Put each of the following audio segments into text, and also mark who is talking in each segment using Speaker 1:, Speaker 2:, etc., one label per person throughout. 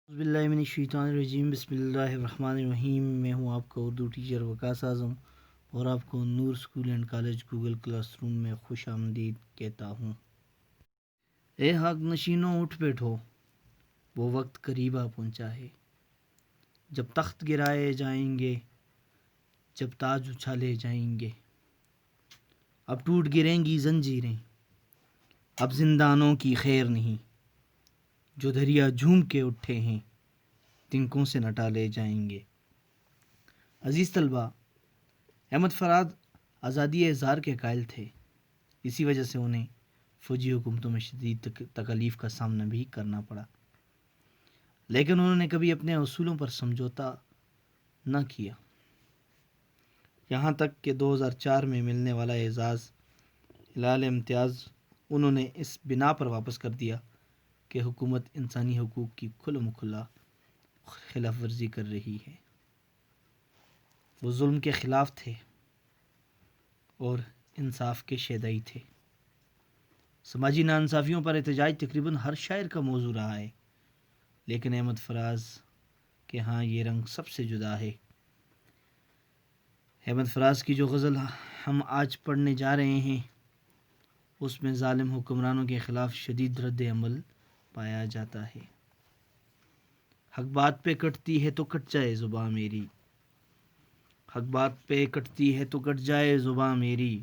Speaker 1: باللہ من الشیطان الرجیم، بسم اللہ الرحمن الرحیم۔ میں ہوں آپ کا اردو ٹیچر وقاص اعظم اور آپ کو Noor school and college Google classroom میں خوش آمدید کہتا ہوں۔ اے حق نشینوں اٹھ بیٹھو، وہ وقت قریب آ پہنچا ہے جب تخت گرائے جائیں گے، جب تاج اچھالے جائیں گے۔ اب ٹوٹ گریں گی زنجیریں، اب زندانوں کی خیر نہیں، جو دریا جھوم کے اٹھے ہیں تنکوں سے نہ ٹالے جائیں گے۔ عزیز طلبہ، احمد فراد آزادی اظہار کے قائل تھے، اسی وجہ سے انہیں فوجی حکومتوں میں شدید تکالیف کا سامنا بھی کرنا پڑا، لیکن انہوں نے کبھی اپنے اصولوں پر سمجھوتا نہ کیا، یہاں تک کہ 2004 میں ملنے والا اعزاز ہلال امتیاز انہوں نے اس بنا پر واپس کر دیا کہ حکومت انسانی حقوق کی کھلم کھلا خلاف ورزی کر رہی ہے۔ وہ ظلم کے خلاف تھے اور انصاف کے شیدائی تھے۔ سماجی ناانصافیوں پر احتجاج تقریباً ہر شاعر کا موضوع رہا ہے، لیکن احمد فراز کے ہاں یہ رنگ سب سے جدا ہے۔ احمد فراز کی جو غزل ہم آج پڑھنے جا رہے ہیں، اس میں ظالم حکمرانوں کے خلاف شدید رد عمل پایا جاتا ہے۔ حق بات پہ کٹتی ہے تو کٹ جائے زباں میری، حق بات پہ کٹتی ہے تو کٹ جائے زباں میری،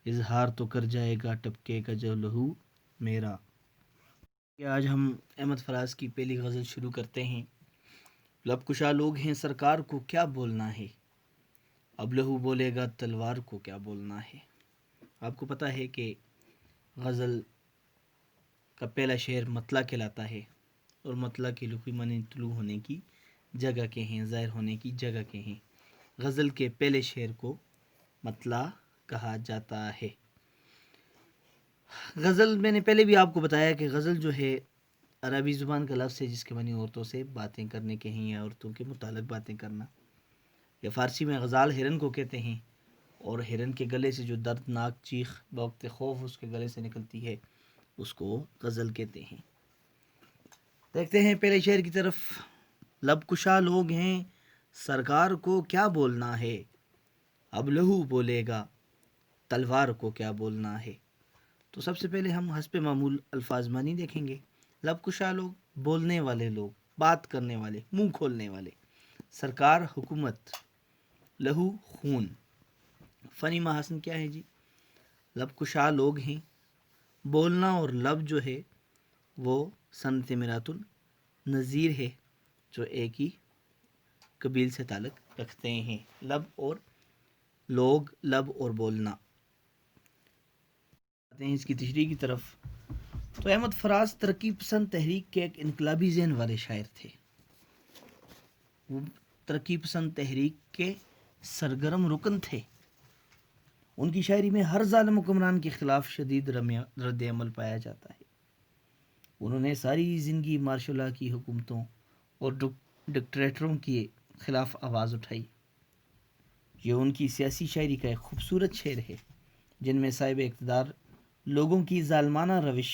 Speaker 1: اظہار تو کر جائے گا ٹپکے کا جو لہو میرا۔ آج ہم احمد فراز کی پہلی غزل شروع کرتے ہیں۔ لب کشا لوگ ہیں سرکار کو کیا بولنا ہے، اب لہو بولے گا تلوار کو کیا بولنا ہے۔ آپ کو پتہ ہے کہ غزل کا پہلا شعر مطلع کہلاتا ہے، اور مطلع کے لغوی معنی طلوع ہونے کی جگہ کے ہیں، ظاہر ہونے کی جگہ کے ہیں۔ غزل کے پہلے شعر کو مطلع کہا جاتا ہے۔ غزل، میں نے پہلے بھی آپ کو بتایا کہ غزل جو ہے عربی زبان کا لفظ ہے جس کے معنی عورتوں سے باتیں کرنے کے ہیں یا عورتوں کے متعلق باتیں کرنا، یا فارسی میں غزال ہرن کو کہتے ہیں، اور ہرن کے گلے سے جو دردناک چیخ بوقت خوف اس کے گلے سے نکلتی ہے اس کو غزل کہتے ہیں۔ دیکھتے ہیں پہلے شعر کی طرف۔ لب کشا لوگ ہیں سرکار کو کیا بولنا ہے، اب لہو بولے گا تلوار کو کیا بولنا ہے۔ تو سب سے پہلے ہم حسب معمول الفاظ معنی دیکھیں گے۔ لب کشا لوگ، بولنے والے لوگ، بات کرنے والے، منہ کھولنے والے۔ سرکار حکومت، لہو خون۔ فنی محاسن کیا ہے جی؟ لب کشا لوگ ہیں، بولنا اور لب جو ہے وہ صنعت مرات النظیر ہے، جو ایک ہی قبیل سے تعلق رکھتے ہیں۔ لب اور لوگ، لب اور بولنا۔ آتے ہیں اس کی تشریح کی طرف۔ تو احمد فراز ترقی پسند تحریک کے ایک انقلابی ذہن والے شاعر تھے۔ وہ ترقی پسند تحریک کے سرگرم رکن تھے۔ ان کی شاعری میں ہر ظالم حکمران کے خلاف شدید رد عمل پایا جاتا ہے۔ انہوں نے ساری زندگی مارشل لا کی حکومتوں اور ڈکٹیٹروں کے خلاف آواز اٹھائی۔ یہ ان کی سیاسی شاعری کا ایک خوبصورت شعر ہے، جن میں صاحب اقتدار لوگوں کی ظالمانہ روش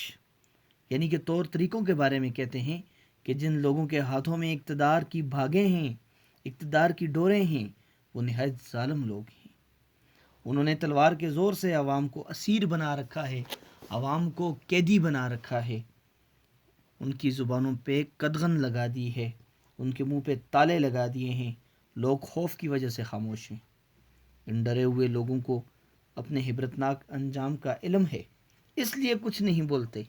Speaker 1: یعنی کہ طور طریقوں کے بارے میں کہتے ہیں کہ جن لوگوں کے ہاتھوں میں اقتدار کی بھاگیں ہیں، اقتدار کی ڈوریں ہیں، وہ نہایت ظالم لوگ ہیں۔ انہوں نے تلوار کے زور سے عوام کو اسیر بنا رکھا ہے، عوام کو قیدی بنا رکھا ہے، ان کی زبانوں پہ قدغن لگا دی ہے، ان کے منہ پہ تالے لگا دیے ہیں۔ لوگ خوف کی وجہ سے خاموش ہیں۔ ان ڈرے ہوئے لوگوں کو اپنے عبرتناک انجام کا علم ہے، اس لیے کچھ نہیں بولتے۔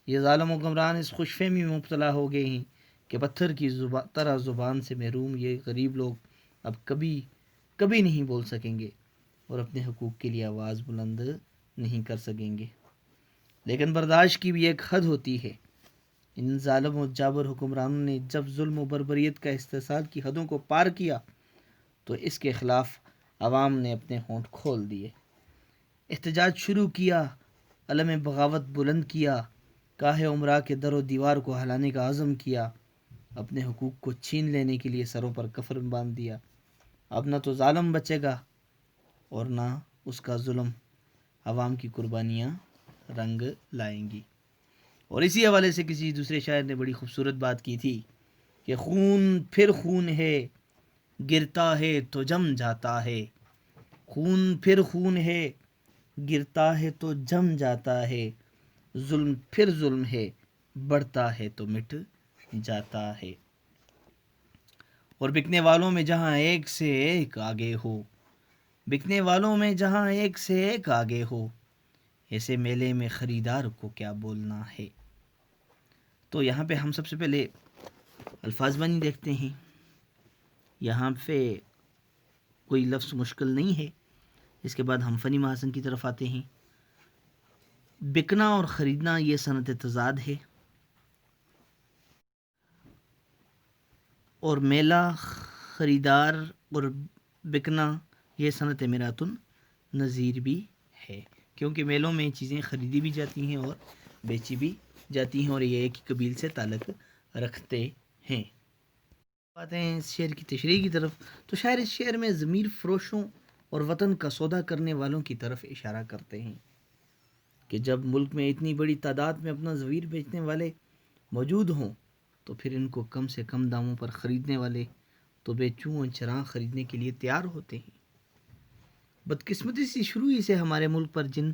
Speaker 1: یہ ظالم حکمران اس خوش فہمی میں مبتلا ہو گئے ہیں کہ پتھر کی طرح زبان سے محروم یہ غریب لوگ اب کبھی نہیں بول سکیں گے اور اپنے حقوق کے لیے آواز بلند نہیں کر سکیں گے۔ لیکن برداشت کی بھی ایک حد ہوتی ہے۔ ان ظالم و جابر حکمرانوں نے جب ظلم و بربریت کا استحصال کی حدوں کو پار کیا تو اس کے خلاف عوام نے اپنے ہونٹ کھول دیے، احتجاج شروع کیا، علم بغاوت بلند کیا، کاہے عمرا کے در و دیوار کو ہلانے کا عزم کیا، اپنے حقوق کو چھین لینے کے لیے سروں پر کفن باندھ دیا۔ اب نہ تو ظالم بچے گا اور نہ اس کا ظلم، عوام کی قربانیاں رنگ لائیں گی۔ اور اسی حوالے سے کسی دوسرے شاعر نے بڑی خوبصورت بات کی تھی کہ خون پھر خون ہے، گرتا ہے تو جم جاتا ہے، خون پھر خون ہے، گرتا ہے تو جم جاتا ہے، ظلم پھر ظلم ہے، بڑھتا ہے تو مٹ جاتا ہے۔ اور بکنے والوں میں جہاں ایک سے ایک آگے ہو، بکنے والوں میں جہاں ایک سے ایک آگے ہو، ایسے میلے میں خریدار کو کیا بولنا ہے۔ تو یہاں پہ ہم سب سے پہلے الفاظ بانی دیکھتے ہیں۔ یہاں پہ کوئی لفظ مشکل نہیں ہے۔ اس کے بعد ہم فنی محاسن کی طرف آتے ہیں۔ بکنا اور خریدنا یہ صنعت تضاد ہے، اور میلہ، خریدار اور بکنا یہ صنعت میرات النظیر بھی ہے، کیونکہ میلوں میں چیزیں خریدی بھی جاتی ہیں اور بیچی بھی جاتی ہیں، اور یہ ایک ہی قبیل سے تعلق رکھتے ہیں۔ آتے ہیں اس شعر کی تشریح کی طرف، تو شاعر اس شعر میں ضمیر فروشوں اور وطن کا سودا کرنے والوں کی طرف اشارہ کرتے ہیں کہ جب ملک میں اتنی بڑی تعداد میں اپنا ضمیر بیچنے والے موجود ہوں تو پھر ان کو کم سے کم داموں پر خریدنے والے تو بے چون چراغ خریدنے کے لیے تیار ہوتے ہیں۔ بدقسمتی سی شروع ہی سے ہمارے ملک پر جن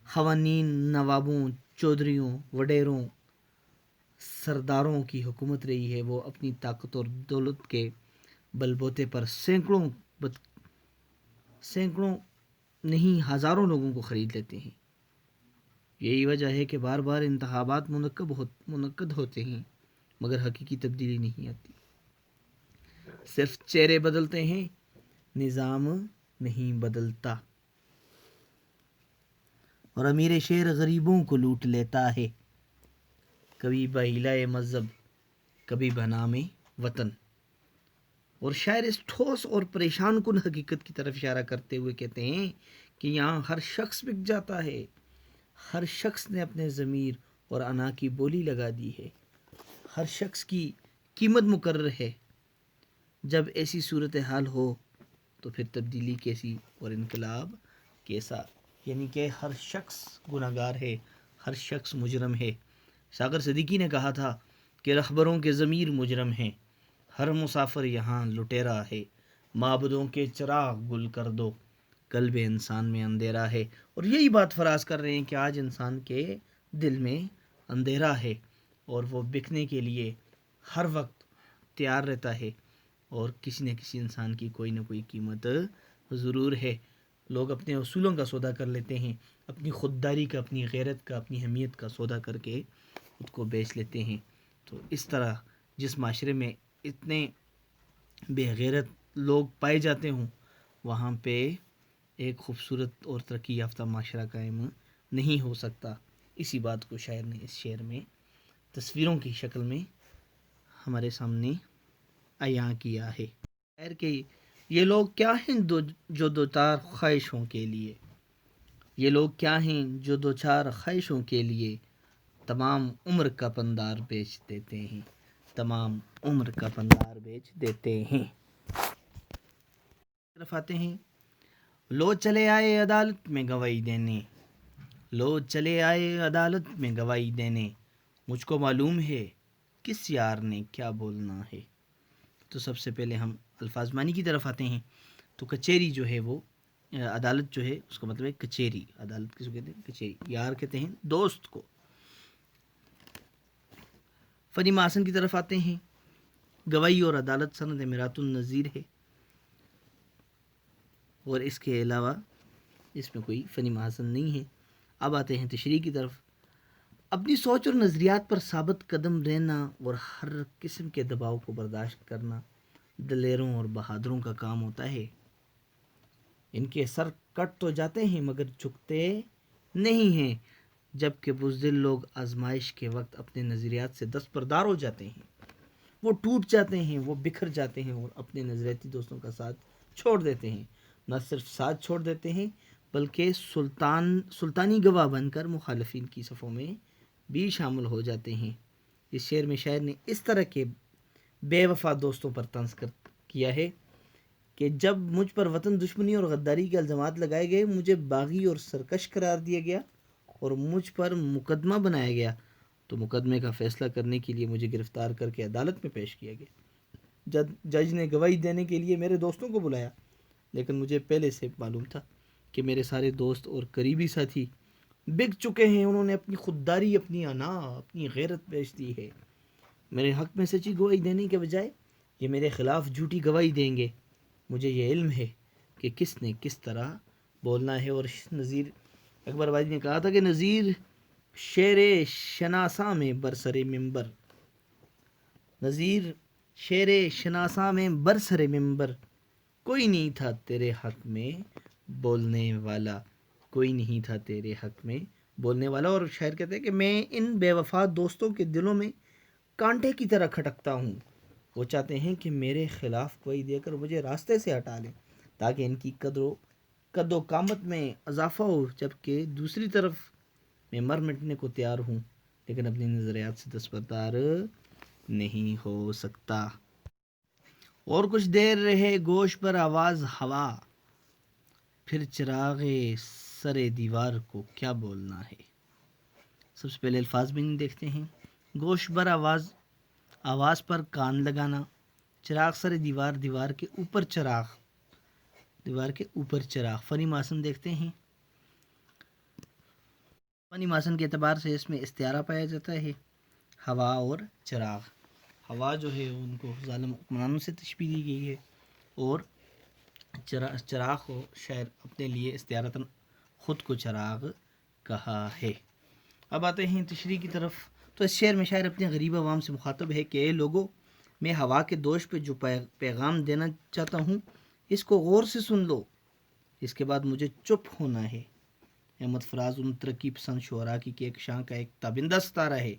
Speaker 1: خوانین، نوابوں، چودھریوں، وڈیروں، سرداروں کی حکومت رہی ہے، وہ اپنی طاقت اور دولت کے بل بوتے پر سینکڑوں نہیں ہزاروں لوگوں کو خرید لیتے ہیں۔ یہی وجہ ہے کہ بار بار انتخابات منعقد ہوتے ہیں مگر حقیقی تبدیلی نہیں آتی، صرف چہرے بدلتے ہیں، نظام نہیں بدلتا۔ اور امیر شیر غریبوں کو لوٹ لیتا ہے، کبھی بہیلۂ مذہب، کبھی بنام وطن۔ اور شاعر اس ٹھوس اور پریشان کن حقیقت کی طرف اشارہ کرتے ہوئے کہتے ہیں کہ یہاں ہر شخص بک جاتا ہے، ہر شخص نے اپنے ضمیر اور انا کی بولی لگا دی ہے، ہر شخص کی قیمت مقرر ہے۔ جب ایسی صورتحال ہو تو پھر تبدیلی کیسی اور انقلاب کیسا؟ یعنی کہ ہر شخص گناہ گار ہے، ہر شخص مجرم ہے۔ ساغر صدیقی نے کہا تھا کہ رہبروں کے ضمیر مجرم ہیں، ہر مسافر یہاں لٹیرا ہے، معبدوں کے چراغ گل کر دو، قلب انسان میں اندھیرا ہے۔ اور یہی بات فراز کر رہے ہیں کہ آج انسان کے دل میں اندھیرا ہے اور وہ بکنے کے لیے ہر وقت تیار رہتا ہے، اور کسی نہ کسی انسان کی کوئی نہ کوئی قیمت ضرور ہے۔ لوگ اپنے اصولوں کا سودا کر لیتے ہیں، اپنی خودداری کا، اپنی غیرت کا، اپنی اہمیت کا سودا کر کے خود کو بیچ لیتے ہیں۔ تو اس طرح جس معاشرے میں اتنے بے غیرت لوگ پائے جاتے ہوں وہاں پہ ایک خوبصورت اور ترقی یافتہ معاشرہ قائم نہیں ہو سکتا۔ اسی بات کو شاعر نے اس شعر میں تصویروں کی شکل میں ہمارے سامنے عیاں کیا ہے۔ شاعر کہ یہ لوگ کیا ہیں جو دو چار خواہشوں کے لیے، یہ لوگ کیا ہیں جو دو چار خواہشوں کے لیے تمام عمر کا پندار بیچ دیتے ہیں، تمام عمر کا پندار بیچ دیتے ہیں۔ طرف آتے ہیں، لو چلے آئے عدالت میں گواہی دینے، لو چلے آئے عدالت میں گواہی دینے، مجھ کو معلوم ہے کس یار نے کیا بولنا ہے۔ تو سب سے پہلے ہم الفاظ معنی کی طرف آتے ہیں۔ تو کچہری جو ہے وہ عدالت جو ہے اس کا مطلب ہے کچہری۔ عدالت کس کو کہتے ہیں؟ کچہری۔ یار کہتے ہیں دوست کو۔ فنی محاسن کی طرف آتے ہیں۔ گواہی اور عدالت صنعت میرات النظیر ہے، اور اس کے علاوہ اس میں کوئی فنی محاسن نہیں ہے۔ اب آتے ہیں تشریح کی طرف۔ اپنی سوچ اور نظریات پر ثابت قدم رہنا اور ہر قسم کے دباؤ کو برداشت کرنا دلیروں اور بہادروں کا کام ہوتا ہے۔ ان کے سر کٹ تو جاتے ہیں مگر جھکتے نہیں ہیں، جبکہ بزدل لوگ آزمائش کے وقت اپنے نظریات سے دستبردار ہو جاتے ہیں، وہ ٹوٹ جاتے ہیں، وہ بکھر جاتے ہیں اور اپنے نظریاتی دوستوں کا ساتھ چھوڑ دیتے ہیں۔ نہ صرف ساتھ چھوڑ دیتے ہیں بلکہ سلطانی گواہ بن کر مخالفین کی صفوں میں بھی شامل ہو جاتے ہیں۔ اس شعر میں شاعر نے اس طرح کے بے وفا دوستوں پر طنز کیا ہے کہ جب مجھ پر وطن دشمنی اور غداری کے الزامات لگائے گئے، مجھے باغی اور سرکش قرار دیا گیا اور مجھ پر مقدمہ بنایا گیا تو مقدمے کا فیصلہ کرنے کے لیے مجھے گرفتار کر کے عدالت میں پیش کیا گیا۔ جج نے گواہی دینے کے لیے میرے دوستوں کو بلایا، لیکن مجھے پہلے سے معلوم تھا کہ میرے سارے دوست اور قریبی ساتھی بک چکے ہیں۔ انہوں نے اپنی خودداری، اپنی انا، اپنی غیرت بیچ دی ہے۔ میرے حق میں سچی گواہی دینے کے بجائے یہ میرے خلاف جھوٹی گواہی دیں گے۔ مجھے یہ علم ہے کہ کس نے کس طرح بولنا ہے۔ اور نذیر اکبر آبادی نے کہا تھا کہ نذیر شیر شناساں میں برسر ممبر، نذیر شیر شناساں میں برسر ممبر، کوئی نہیں تھا تیرے حق میں بولنے والا، کوئی نہیں تھا تیرے حق میں بولنے والا۔ اور شاعر کہتے ہیں کہ میں ان بے وفا دوستوں کے دلوں میں کانٹے کی طرح کھٹکتا ہوں۔ وہ چاہتے ہیں کہ میرے خلاف کوئی دے کر مجھے راستے سے ہٹا لیں تاکہ ان کی قد و قامت میں اضافہ ہو، جبکہ دوسری طرف میں مر مٹنے کو تیار ہوں، لیکن اپنی نظریات سے دستبردار نہیں ہو سکتا۔ اور کچھ دیر رہے گوش پر آواز ہوا، پھر چراغ سر دیوار کو کیا بولنا ہے۔ سب سے پہلے الفاظ بھی دیکھتے ہیں۔ گوش بر آواز، آواز پر کان لگانا، چراغ سر دیوار، دیوار کے اوپر چراغ، دیوار کے اوپر چراغ۔ فنی ماسن دیکھتے ہیں۔ فنی ماسن کے اعتبار سے اس میں استعارہ پایا جاتا ہے، ہوا اور چراغ۔ ہوا جو ہے ان کو ظالم حکمرانوں سے تشبیہ دی گئی ہے، اور چراغ کو شاعر اپنے لیے استعارتاً خود کو چراغ کہا ہے۔ اب آتے ہیں تشریح کی طرف۔ تو اس شعر میں شاعر اپنے غریب عوام سے مخاطب ہے کہ اے لوگو، میں ہوا کے دوش پہ جو پیغام دینا چاہتا ہوں اس کو غور سے سن لو، اس کے بعد مجھے چپ ہونا ہے۔ احمد فراز ان ترقی پسند شعراء کی ایک شاں کا ایک تابندہ ستارہ ہے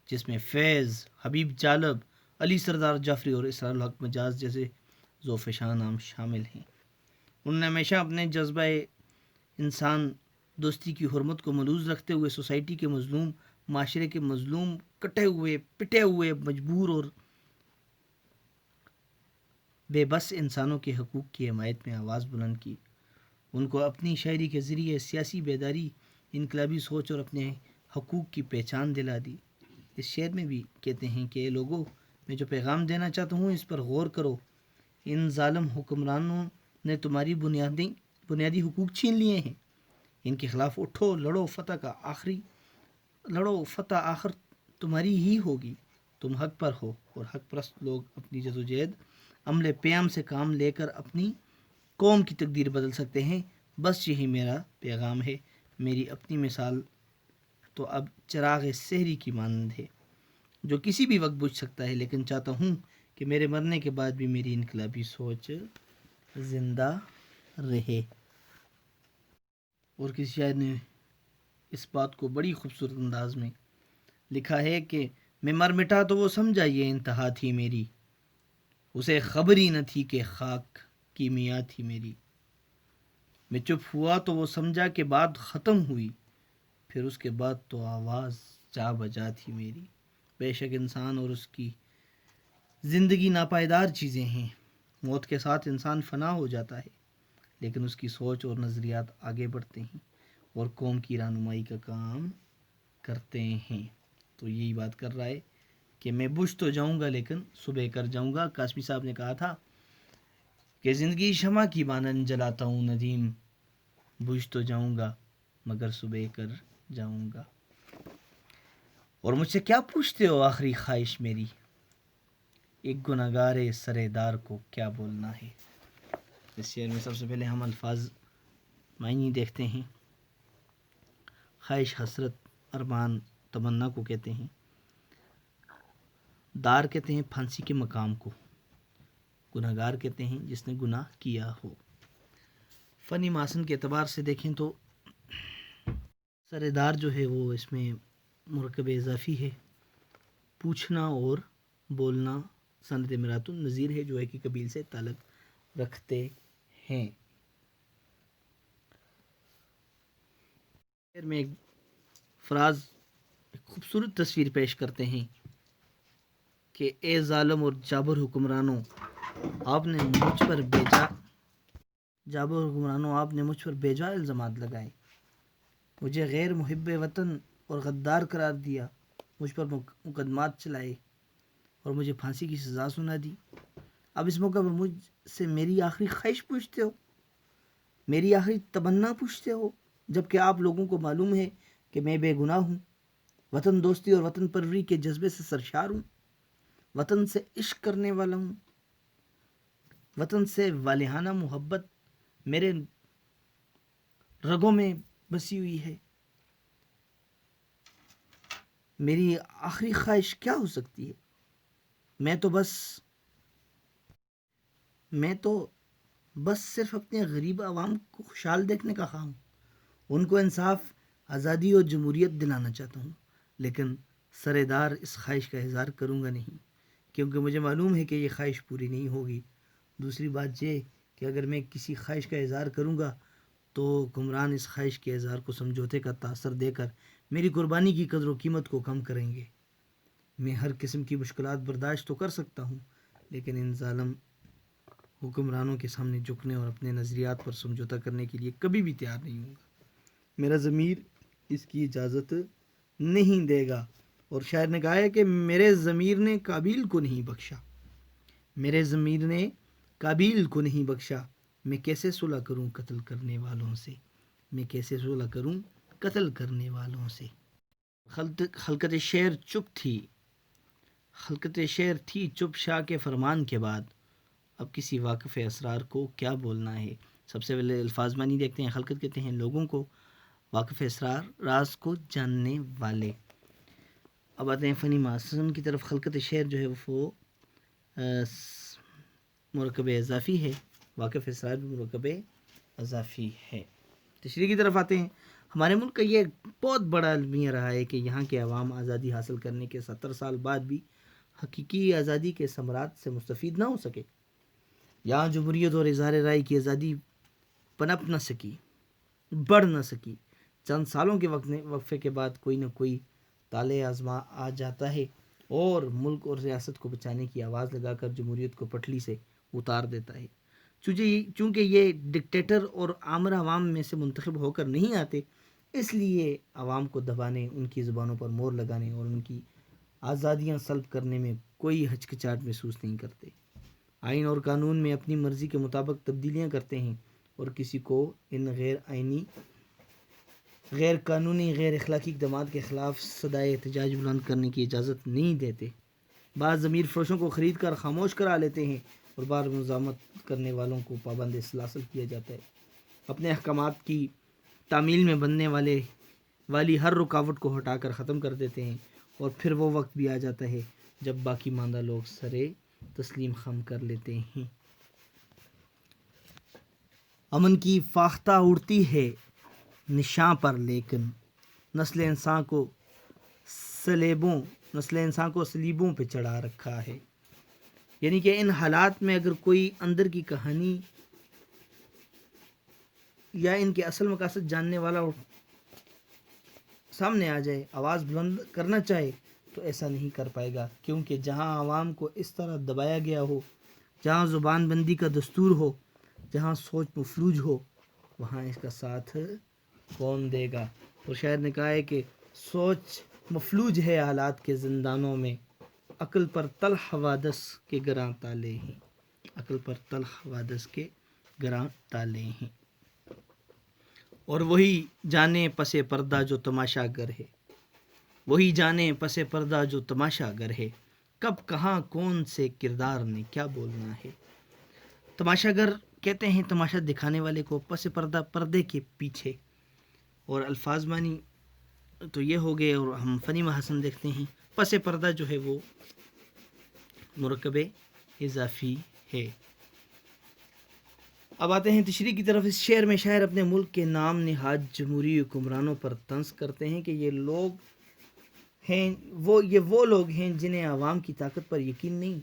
Speaker 1: جس میں فیض، حبیب جالب، علی سردار جعفری اور اسرار الحق مجاز جیسے ذوف شان نام شامل ہیں۔ انہوں نے ہمیشہ اپنے جذبہ انسان دوستی کی حرمت کو ملوز رکھتے ہوئے سوسائٹی کے مظلوم، معاشرے کے مظلوم، کٹے ہوئے، پٹے ہوئے، مجبور اور بے بس انسانوں کے حقوق کی حمایت میں آواز بلند کی۔ ان کو اپنی شاعری کے ذریعے سیاسی بیداری، انقلابی سوچ اور اپنے حقوق کی پہچان دلا دی۔ اس شعر میں بھی کہتے ہیں کہ اے لوگوں، میں جو پیغام دینا چاہتا ہوں اس پر غور کرو۔ ان ظالم حکمرانوں نے تمہاری بنیادی حقوق چھین لیے ہیں۔ ان کے خلاف اٹھو، لڑو، فتح آخر تمہاری ہی ہوگی۔ تم حق پر ہو، اور حق پرست لوگ اپنی جدوجہد عمل پیام سے کام لے کر اپنی قوم کی تقدیر بدل سکتے ہیں۔ بس یہی میرا پیغام ہے۔ میری اپنی مثال تو اب چراغ سحری کی مانند ہے جو کسی بھی وقت بجھ سکتا ہے، لیکن چاہتا ہوں کہ میرے مرنے کے بعد بھی میری انقلابی سوچ زندہ رہے۔ اور کسی شاعر نے اس بات کو بڑی خوبصورت انداز میں لکھا ہے کہ میں مر مٹا تو وہ سمجھا یہ انتہا تھی میری، اسے خبر ہی نہ تھی کہ خاک کی میاں تھی میری۔ میں چپ ہوا تو وہ سمجھا کہ بات ختم ہوئی، پھر اس کے بعد تو آواز جا بجا تھی میری۔ بے شک انسان اور اس کی زندگی ناپائیدار چیزیں ہیں۔ موت کے ساتھ انسان فنا ہو جاتا ہے، لیکن اس کی سوچ اور نظریات آگے بڑھتے ہیں اور قوم کی رہنمائی کا کام کرتے ہیں۔ تو یہی بات کر رہا ہے کہ میں بجھ تو جاؤں گا لیکن صبح کر جاؤں گا۔ قاسمی صاحب نے کہا تھا کہ زندگی شمع کی مانند جلاتا ہوں ندیم، بجھ تو جاؤں گا مگر صبح کر جاؤں گا۔ اور مجھ سے کیا پوچھتے ہو آخری خواہش میری، ایک گناہگار سرے دار کو کیا بولنا ہے۔ اس شعر میں سب سے پہلے ہم الفاظ معنی دیکھتے ہیں۔ خواہش حسرت، ارمان، تمنا کو کہتے ہیں۔ دار کہتے ہیں پھانسی کے مقام کو، گناہگار کہتے ہیں جس نے گناہ کیا ہو۔ فنی ماسن کے اعتبار سے دیکھیں تو سردار جو ہے وہ اس میں مرکب اضافی ہے، پوچھنا اور بولنا سند مرات النظیر ہے جو ہے کہ قبیل سے تعلق رکھتے ہیں۔ میں ایک فراز ایک خوبصورت تصویر پیش کرتے ہیں کہ اے ظالم اور جابر حکمرانوں، آپ نے مجھ پر بیجا الزامات لگائے، مجھے غیر محب وطن اور غدار قرار دیا، مجھ پر مقدمات چلائے اور مجھے پھانسی کی سزا سنا دی. اب اس موقع پر مجھ سے میری آخری خواہش پوچھتے ہو, میری آخری تمنا پوچھتے ہو, جبکہ آپ لوگوں کو معلوم ہے کہ میں بے گناہ ہوں, وطن دوستی اور وطن پروری کے جذبے سے سرشار ہوں, وطن سے عشق کرنے والا ہوں, وطن سے والہانہ محبت میرے رگوں میں بسی ہوئی ہے. میری آخری خواہش کیا ہو سکتی ہے؟ میں تو بس صرف اپنے غریب عوام کو خوشحال دیکھنے کا خواہاں ہوں. ان کو انصاف, آزادی اور جمہوریت دلانا چاہتا ہوں, لیکن سرے دار اس خواہش کا اظہار کروں گا نہیں, کیونکہ مجھے معلوم ہے کہ یہ خواہش پوری نہیں ہوگی. دوسری بات یہ کہ اگر میں کسی خواہش کا اظہار کروں گا تو حکمران اس خواہش کے اظہار کو سمجھوتے کا تاثر دے کر میری قربانی کی قدر و قیمت کو کم کریں گے. میں ہر قسم کی مشکلات برداشت تو کر سکتا ہوں, لیکن ان ظالم حکمرانوں کے سامنے جھکنے اور اپنے نظریات پر سمجھوتا کرنے کے لیے کبھی بھی تیار نہیں ہوں گا. میرا ضمیر اس کی اجازت نہیں دے گا. اور شاعر نے کہا ہے کہ میرے ضمیر نے قابیل کو نہیں بخشا, میرے ضمیر نے قابیل کو نہیں بخشا. میں کیسے صلح کروں قتل کرنے والوں سے, میں کیسے صلح کروں قتل کرنے والوں سے. خلقت شعر چپ تھی, خلقت شعر تھی چپ شاہ کے فرمان کے بعد. اب کسی واقف اسرار کو کیا بولنا ہے. سب سے پہلے الفاظ معنی دیکھتے ہیں. خلقت کہتے ہیں لوگوں کو, واقف اسرار راز کو جاننے والے. اب آتے ہیں فنی محسن کی طرف. خلقت شعر جو ہے وہ مرکب اضافی ہے, واقف اسرار بھی مرکب اضافی ہے. تشریح کی طرف آتے ہیں. ہمارے ملک کا یہ بہت بڑا المیہ رہا ہے کہ یہاں کے عوام آزادی حاصل کرنے کے 70 سال بعد بھی حقیقی آزادی کے ثمرات سے مستفید نہ ہو سکے. یہاں جمہوریت اور اظہار رائے کی آزادی پنپ نہ سکی, بڑھ نہ سکی. چند سالوں کے وقفے کے بعد کوئی نہ کوئی تالے آزما آ جاتا ہے اور ملک اور ریاست کو بچانے کی آواز لگا کر جمہوریت کو پٹڑی سے اتار دیتا ہے. چونکہ یہ ڈکٹیٹر اور آمر عوام میں سے منتخب ہو کر نہیں آتے, اس لیے عوام کو دبانے, ان کی زبانوں پر مور لگانے اور ان کی آزادیاں سلب کرنے میں کوئی ہچکچاہٹ محسوس نہیں کرتے. آئین اور قانون میں اپنی مرضی کے مطابق تبدیلیاں کرتے ہیں اور کسی کو ان غیر آئینی, غیر قانونی, غیر اخلاقی اقدامات کے خلاف صدائے احتجاج بلند کرنے کی اجازت نہیں دیتے. بعض ضمیر فروشوں کو خرید کر خاموش کرا لیتے ہیں اور بعض مزاحمت کرنے والوں کو پابند سلاسل کیا جاتا ہے. اپنے احکامات کی تعمیل میں بننے والی ہر رکاوٹ کو ہٹا کر ختم کر دیتے ہیں, اور پھر وہ وقت بھی آ جاتا ہے جب باقی ماندہ لوگ سرے تسلیم خم کر لیتے ہیں. امن کی فاختہ اڑتی ہے نشاں پر, لیکن نسل انسان کو صلیبوں پہ چڑھا رکھا ہے. یعنی کہ ان حالات میں اگر کوئی اندر کی کہانی یا ان کے اصل مقاصد جاننے والا سامنے آ جائے, آواز بلند کرنا چاہے, تو ایسا نہیں کر پائے گا, کیونکہ جہاں عوام کو اس طرح دبایا گیا ہو, جہاں زبان بندی کا دستور ہو, جہاں سوچ مفلوج ہو, وہاں اس کا ساتھ کون دے گا. اور شاعر نے کہا ہے کہ سوچ مفلوج ہے حالات کے زندانوں میں, عقل پر تلخ حوادث کے گراں تالے ہیں, عقل پر تلخ حوادث کے گراں تالے ہیں. اور وہی جانے پس پردہ جو تماشا گر ہے, وہی جانے پس پردہ جو تماشا گر ہے, کب کہاں کون سے کردار نے کیا بولنا ہے. تماشا گر کہتے ہیں تماشا دکھانے والے کو, پس پردہ پردے کے پیچھے. اور الفاظ معنی تو یہ ہو گئے, اور ہم فنی محسن دیکھتے ہیں. پس پردہ جو ہے وہ مرکب اضافی ہے. اب آتے ہیں تشریح کی طرف. اس شعر میں شاعر اپنے ملک کے نام نہاد جمہوری حکمرانوں پر طنز کرتے ہیں کہ یہ وہ لوگ ہیں جنہیں عوام کی طاقت پر یقین نہیں.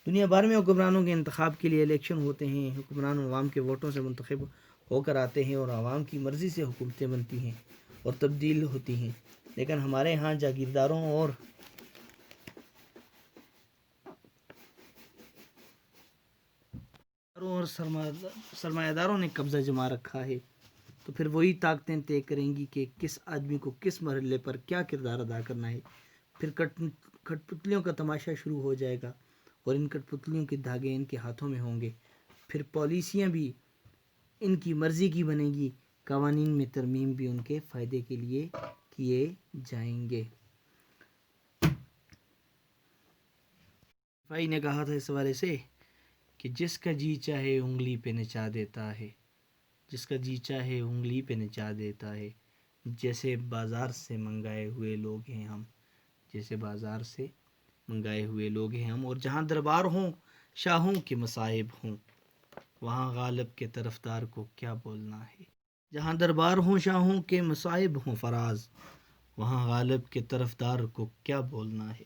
Speaker 1: دنیا بھر میں حکمرانوں کے انتخاب کے لیے الیکشن ہوتے ہیں. حکمران عوام کے ووٹوں سے منتخب ہو کر آتے ہیں اور عوام کی مرضی سے حکومتیں بنتی ہیں اور تبدیل ہوتی ہیں. لیکن ہمارے ہاں جاگیرداروں اور سرمایہ داروں نے قبضہ جما رکھا ہے, تو پھر وہی طاقتیں طے کریں گی کہ کس آدمی کو کس مرحلے پر کیا کردار ادا کرنا ہے. پھر کٹ پتلیوں کا تماشا شروع ہو جائے گا اور ان کٹ پتلیوں کے دھاگے ان کے ہاتھوں میں ہوں گے. پھر پالیسیاں بھی ان کی مرضی کی بنے گی, قوانین میں ترمیم بھی ان کے فائدے کے لیے کیے جائیں گے. بھائی نے کہا تھا اس حوالے سے کہ جس کا جی چاہے انگلی پہ نچا دیتا ہے, جس کا جی چاہے انگلی پہ نچا دیتا ہے, جیسے بازار سے منگائے ہوئے لوگ ہیں ہم, جیسے بازار سے منگائے ہوئے لوگ ہیں ہم. اور جہاں دربار ہوں شاہوں کے مصائب ہوں, وہاں غالب کے طرفدار کو کیا بولنا ہے. جہاں دربار ہوں شاہوں کے مصائب ہوں فراز, وہاں غالب کے طرفدار کو کیا بولنا ہے.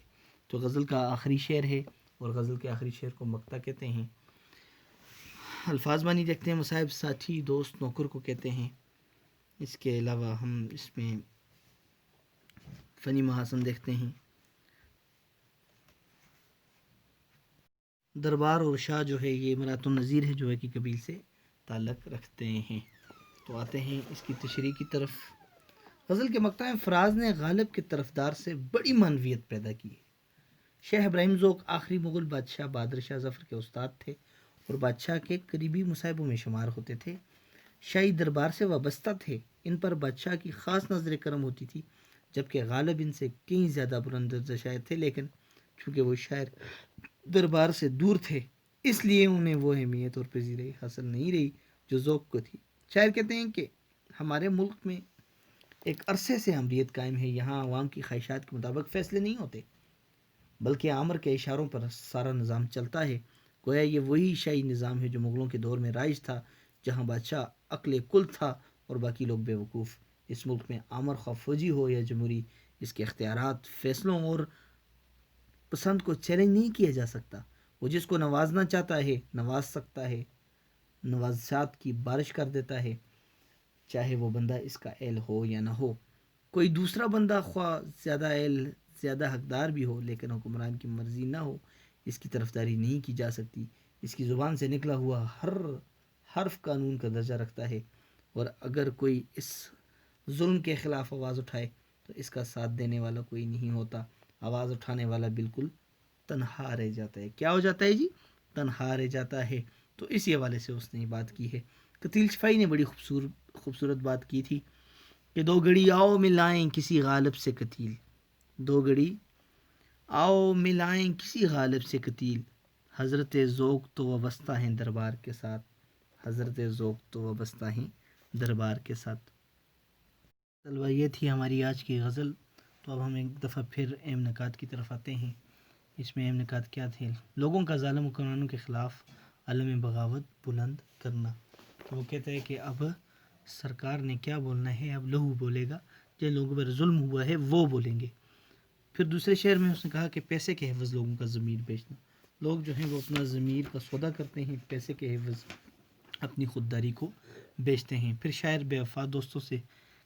Speaker 1: تو غزل کا آخری شعر ہے, اور غزل کے آخری شعر کو مقطع کہتے ہیں. الفاظ معنی دیکھتے ہیں. مصائب ساتھی دوست نوکر کو کہتے ہیں. اس کے علاوہ ہم اس میں فنی محاسن دیکھتے ہیں. دربار اور شاہ جو ہے یہ مرات النظیر ہے, جو ہے کہ قبیل سے تعلق رکھتے ہیں. تو آتے ہیں اس کی تشریح کی طرف. غزل کے مقطع میں فراز نے غالب کے طرفدار سے بڑی معنویت پیدا کی. شیخ ابراہیم ذوق آخری مغل بادشاہ بہادر شاہ ظفر کے استاد تھے اور بادشاہ کے قریبی مصاحبوں میں شمار ہوتے تھے. شاہی دربار سے وابستہ تھے. ان پر بادشاہ کی خاص نظر کرم ہوتی تھی, جبکہ غالب ان سے کہیں زیادہ بلند درجہ شاعر تھے. لیکن چونکہ وہ شاعر دربار سے دور تھے, اس لیے انہیں وہ اہمیت اور پذیرائی حاصل نہیں رہی جو ذوق کو تھی. شاعر کہتے ہیں کہ ہمارے ملک میں ایک عرصے سے امریت قائم ہے. یہاں عوام کی خواہشات کے مطابق فیصلے نہیں ہوتے, بلکہ آمر کے اشاروں پر سارا نظام چلتا ہے. گویا یہ وہی شاہی نظام ہے جو مغلوں کے دور میں رائج تھا, جہاں بادشاہ عقل کل تھا اور باقی لوگ بے وقوف. اس ملک میں آمر خواہ فوجی ہو یا جمہوری, اس کے اختیارات, فیصلوں اور پسند کو چیلنج نہیں کیا جا سکتا. وہ جس کو نوازنا چاہتا ہے نواز سکتا ہے, نوازشات کی بارش کر دیتا ہے, چاہے وہ بندہ اس کا اہل ہو یا نہ ہو. کوئی دوسرا بندہ خواہ زیادہ اہل زیادہ حقدار بھی ہو, لیکن حکمران کی مرضی نہ ہو, اس کی طرفداری نہیں کی جا سکتی. اس کی زبان سے نکلا ہوا ہر حرف قانون کا درجہ رکھتا ہے, اور اگر کوئی اس ظلم کے خلاف آواز اٹھائے تو اس کا ساتھ دینے والا کوئی نہیں ہوتا. آواز اٹھانے والا بالکل تنہا رہ جاتا ہے. کیا ہو جاتا ہے جی؟ تنہا رہ جاتا ہے. تو اسی حوالے سے اس نے بات کی ہے. قتیل شفائی نے بڑی خوبصورت بات کی تھی کہ دو گھڑی آؤ ملائیں کسی غالب سے قتیل, دو گھڑی آؤ ملائیں کسی غالب سے قتیل, حضرت ذوق تو وابستہ ہیں دربار کے ساتھ, حضرت ذوق تو وابستہ ہیں دربار کے ساتھ. طلبہ یہ تھی ہماری آج کی غزل. تو اب ہم ایک دفعہ پھر اہم نکات کی طرف آتے ہیں. اس میں اہم نکات کیا تھے؟ لوگوں کا ظالم حکمرانوں کے خلاف علم بغاوت بلند کرنا. تو وہ کہتا ہے کہ اب سرکار نے کیا بولنا ہے, اب لہو بولے گا, جن لوگوں پر ظلم ہوا ہے وہ بولیں گے. پھر دوسرے شعر میں اس نے کہا کہ پیسے کے عوض لوگوں کا ضمیر بیچنا. لوگ جو ہیں وہ اپنا ضمیر کا سودا کرتے ہیں, پیسے کے عوض اپنی خودداری کو بیچتے ہیں. پھر شاعر بے وفا دوستوں سے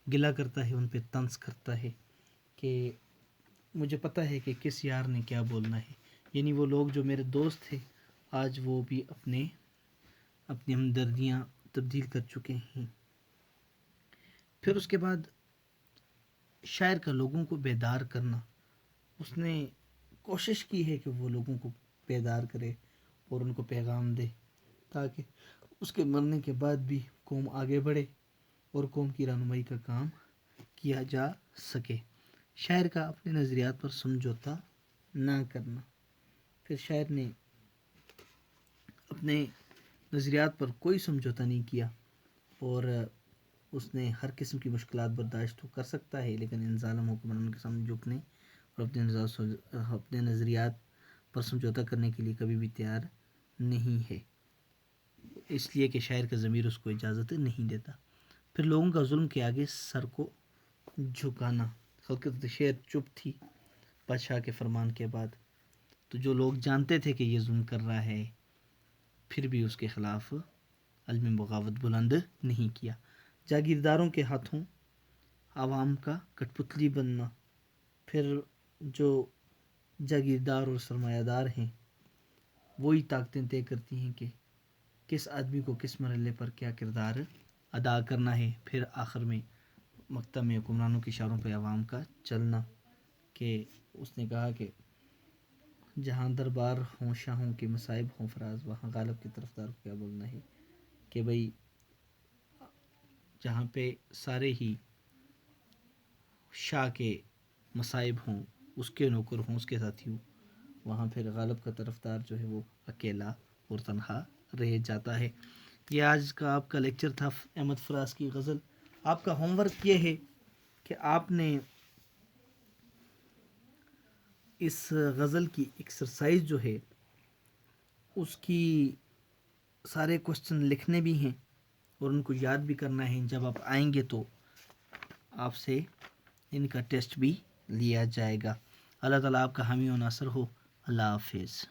Speaker 1: گلہ کرتا ہے, ان پہ طنز کرتا ہے کہ مجھے پتہ ہے کہ کس یار نے کیا بولنا ہے. یعنی وہ لوگ جو میرے دوست تھے آج وہ بھی اپنی ہمدردیاں تبدیل کر چکے ہیں. پھر اس کے بعد شاعر کا لوگوں کو بیدار کرنا. اس نے کوشش کی ہے کہ وہ لوگوں کو بیدار کرے اور ان کو پیغام دے, تاکہ اس کے مرنے کے بعد بھی قوم آگے بڑھے اور قوم کی رہنمائی کا کام کیا جا سکے. شاعر کا اپنے نظریات پر سمجھوتا نہ کرنا. پھر شاعر نے اپنے نظریات پر کوئی سمجھوتا نہیں کیا, اور اس نے ہر قسم کی مشکلات برداشت تو کر سکتا ہے, لیکن ان ظالم حکمرانوں کے سامنے جھکنے اور اپنے نظریات پر سمجھوتا کرنے کے لیے کبھی بھی تیار نہیں ہے, اس لیے کہ شاعر کا ضمیر اس کو اجازت نہیں دیتا. پھر لوگوں کا ظلم کے آگے سر کو جھکانا. خلقت شعر چپ تھی بادشاہ کے فرمان کے بعد, تو جو لوگ جانتے تھے کہ یہ ظلم کر رہا ہے پھر بھی اس کے خلاف علم بغاوت بلند نہیں کیا. جاگیرداروں کے ہاتھوں عوام کا کٹ پتلی بننا. پھر جو جاگیردار اور سرمایہ دار ہیں وہی طاقتیں طے کرتی ہیں کہ کس آدمی کو کس مرحلے پر کیا کردار ادا کرنا ہے. پھر آخر میں مقطع میں حکمرانوں کے اشاروں پہ عوام کا چلنا. کہ اس نے کہا کہ جہاں دربار ہوں شاہوں کے مصائب ہوں فراز، وہاں غالب کی طرفدار کو کیا بولنا ہے، کہ بھئی جہاں پہ سارے ہی شاہ کے مصائب ہوں، اس کے نوکر ہوں، اس کے ساتھی ہوں، وہاں پھر غالب کا طرفدار جو ہے وہ اکیلا اور تنہا رہ جاتا ہے۔ یہ آج کا آپ کا لیکچر تھا احمد فراز کی غزل۔ آپ کا ہوم ورک یہ ہے کہ آپ نے اس غزل کی ایکسرسائز جو ہے اس کی سارے کوشچن لکھنے بھی ہیں اور ان کو یاد بھی کرنا ہے۔ جب آپ آئیں گے تو آپ سے ان کا ٹیسٹ بھی لیا جائے گا۔ اللہ تعالیٰ آپ کا حامی و ناصر ہو۔ اللہ حافظ۔